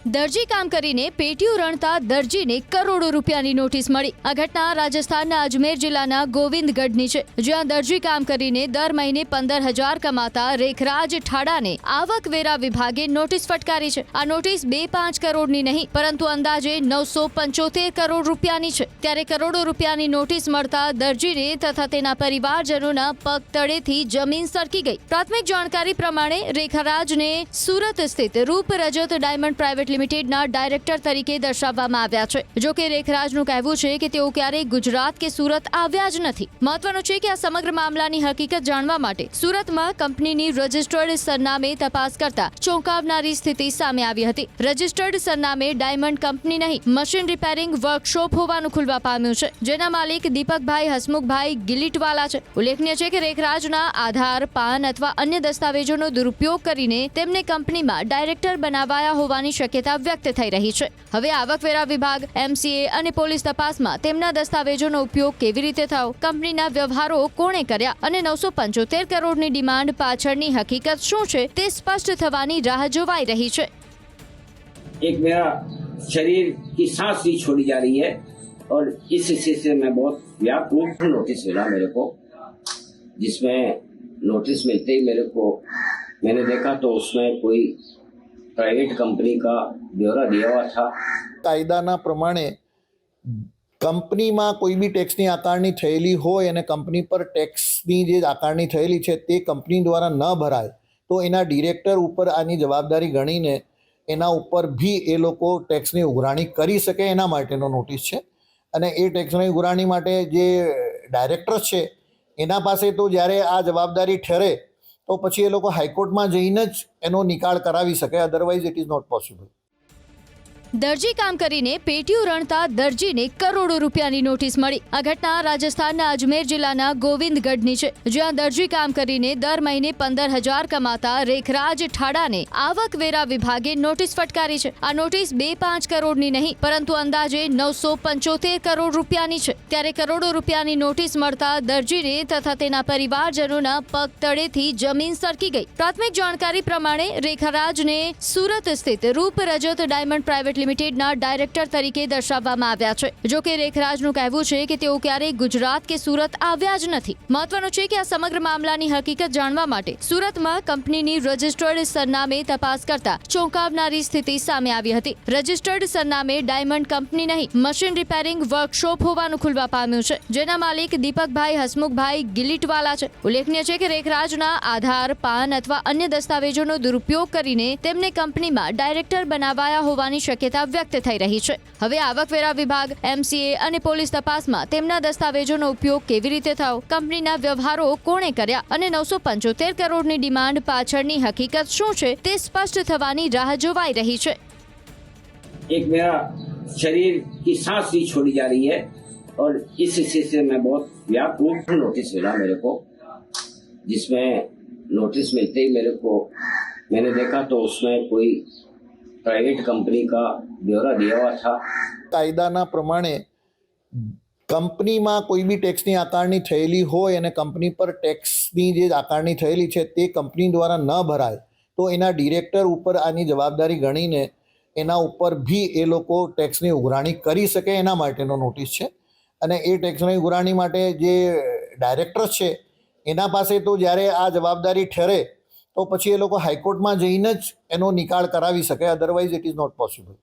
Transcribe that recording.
દરજી કામ કરીને પેટીયું રણતા દરજીને કરોડો રૂપિયાની નોટિસ મળી। આ ઘટના રાજસ્થાનના અજમેર જિલ્લાના ગોવિંદગઢની છે, જ્યાં દરજી કામ કરીને દર મહિને 15,000 કમાતા રેખરાજ ઠાડાને આવકવેરા વિભાગે નોટિસ ફટકારી છે। આ નોટિસ 2-5 કરોડની નહીં, પરંતુ અંદાજે 975 કરોડ રૂપિયાની છે। ત્યારે કરોડો રૂપિયાની નોટિસ મળતા દરજીને તથા તેના પરિવારજનોના પગ તળેથી જમીન સરકી ગઈ। પ્રાથમિક જાણકારી પ્રમાણે રેખરાજને સુરત સ્થિત રૂપ રજત ડાયમંડ પ્રાઇવેટ લિમિટેડના ડાયરેક્ટર તરીકે દર્શાવવામાં આવ્યા છે। જો કે રેખરાજનું કહેવું છે કે તેઓ ક્યારેય ગુજરાત કે સુરત આવ્યા જ નથી। મહત્વનું છે કે આ સમગ્ર મામલાની હકીકત જાણવા માટે સુરતમાં કંપનીની રજિસ્ટર્ડ સરનામે તપાસ કરતા ચોંકાવનારી સ્થિતિ સામે આવી હતી। રજિસ્ટર્ડ સરનામે ડાયમંડ કંપની નહીં, મશીન રિપેરિંગ વર્કશોપ હોવાનું ખુલવા પામ્યું છે, જેના માલિક દીપકભાઈ હસમુખભાઈ ગિલીટવાલા છે। ઉલ્લેખનીય છે કે રેખરાજના આધાર, પાન અથવા અન્ય દસ્તાવેજોનો દુરુપયોગ કરીને તેમને કંપનીમાં ડાયરેક્ટર બનાવાયા હોવાની શક્યતા વ્યક્ત થઈ રહી છે। હવે આવકવેરા વિભાગ, એમસીએ અને પોલીસ તપાસમાં તેમના દસ્તાવેજોનો ઉપયોગ કેવી રીતે થયો, કંપનીના વ્યવહારો કોણે કર્યા અને 975 કરોડની ડિમાન્ડ પાછળની હકીકત શું છે તે સ્પષ્ટ થવાની રાહ જોવાઈ રહી છે। एक मेरा शरीर की सांस भी छोड़ी जा रही है और इस हिस्से से मैं बहुत व्याकुल हूँ। नोटिस मिला मेरे को, जिसमें नोटिस मिलते ही मैंने देखा तो उसमें कोई प्राइवेट कंपनी का ब्यौरा दिया हुआ था। કાયદાના પ્રમાણે કંપનીમાં કોઈ બી ટેક્સની આકારણી થયેલી હોય અને કંપની પર ટેક્સની જે આકારણી થયેલી છે તે કંપની દ્વારા ન ભરાય તો એના ડિરેક્ટર ઉપર આની જવાબદારી ગણીને એના ઉપર બી એ લોકો ટેક્સની ઉઘરાણી કરી શકે, એના માટેનો નોટિસ છે। અને એ ટેક્સની ઉઘરાણી માટે જે ડાયરેક્ટર છે એના પાસે તો જ્યારે આ જવાબદારી ઠરે તો પછી એ લોકો હાઈકોર્ટમાં જઈને જ એનો નિકાલ કરાવી શકે, otherwise it is not possible. દરજી કામ કરીને પેટીયું રણતા દરજીને કરોડો રૂપિયાની નોટિસ મળી। આ ઘટના રાજસ્થાનના અજમેર જિલ્લાના ગોવિંદગઢની છે, જ્યાં દરજી કામ કરીને દર મહિને 15,000 કમાતા રેખરાજ ઠાડાને આવકવેરા વિભાગે નોટિસ ફટકારી છે। આ નોટિસ 2-5 કરોડની નહીં, પરંતુ અંદાજે 975 કરોડ રૂપિયાની છે। ત્યારે કરોડો રૂપિયાની નોટિસ મળતા દરજીને તથા તેના પરિવારજનોના પગ તળેથી જમીન સરકી ગઈ। પ્રાથમિક જાણકારી પ્રમાણે રેખરાજને સુરત સ્થિત રૂપ રજત ડાયમંડ પ્રાઇવેટ લિમિટેડના ડાયરેક્ટર તરીકે દર્શાવવામાં આવ્યા છે। જો કે રેખરાજનું કહેવું છે કે તેઓ ક્યારેય ગુજરાત કે સુરત આવ્યા જ નથી। મહત્વનું છે કે આ સમગ્ર મામલાની હકીકત જાણવા માટે સુરતમાં કંપનીની રજિસ્ટર્ડ સરનામે તપાસ કરતા ચોંકાવનારી સ્થિતિ સામે આવી હતી। રજિસ્ટર્ડ સરનામે ડાયમંડ કંપની નહીં, મશીન રિપેરિંગ વર્કશોપ હોવાનું ખુલવા પામ્યું છે, જેના માલિક દીપકભાઈ હસમુખભાઈ ગિલીટવાલા છે। ઉલ્લેખનીય છે કે રેખરાજના આધાર, પાન અથવા અન્ય દસ્તાવેજોનો દુરુપયોગ કરીને તેમને કંપનીમાં ડાયરેક્ટર બનાવાયા હોવાની શક્યતા વ્યક્ત થઈ રહી છે। હવે આવકવેરા વિભાગ, એમસીએ અને પોલીસ તપાસમાં તેમના દસ્તાવેજોનો ઉપયોગ કેવી રીતે થયો, કંપનીના વ્યવહારો કોણે કર્યા અને 975 કરોડની ડિમાન્ડ પાછળની હકીકત શું છે તે સ્પષ્ટ થવાની રાહ જોવાઈ રહી છે। एक मेरा शरीर की सांस भी छोड़ी जा रही है और इस हिस्से से मैं बहुत व्याकुल हूँ। नोटिस मिला मेरे को, जिसमें नोटिस मिलते ही मैंने देखा तो उसमें कोई प्राइवेट कंपनी का ब्यौरा दिया हुआ था। કાયદાના પ્રમાણે કંપનીમાં કોઈ બી ટેક્સની આકારણી થયેલી હોય અને કંપની પર ટેક્સની જે આકારણી થયેલી છે તે કંપની દ્વારા ન ભરાય તો એના ડિરેક્ટર ઉપર આની જવાબદારી ગણીને એના ઉપર બી એ લોકો ટેક્સની ઉઘરાણી કરી શકે, એના માટેનો નોટિસ છે। અને એ ટેક્સની ઉઘરાણી માટે જે ડાયરેક્ટર છે એના પાસે તો જ્યારે આ જવાબદારી ઠરે તો પછી એ લોકો હાઈકોર્ટમાં જઈને જ એનો નિકાલ કરાવી શકે, otherwise it is not possible.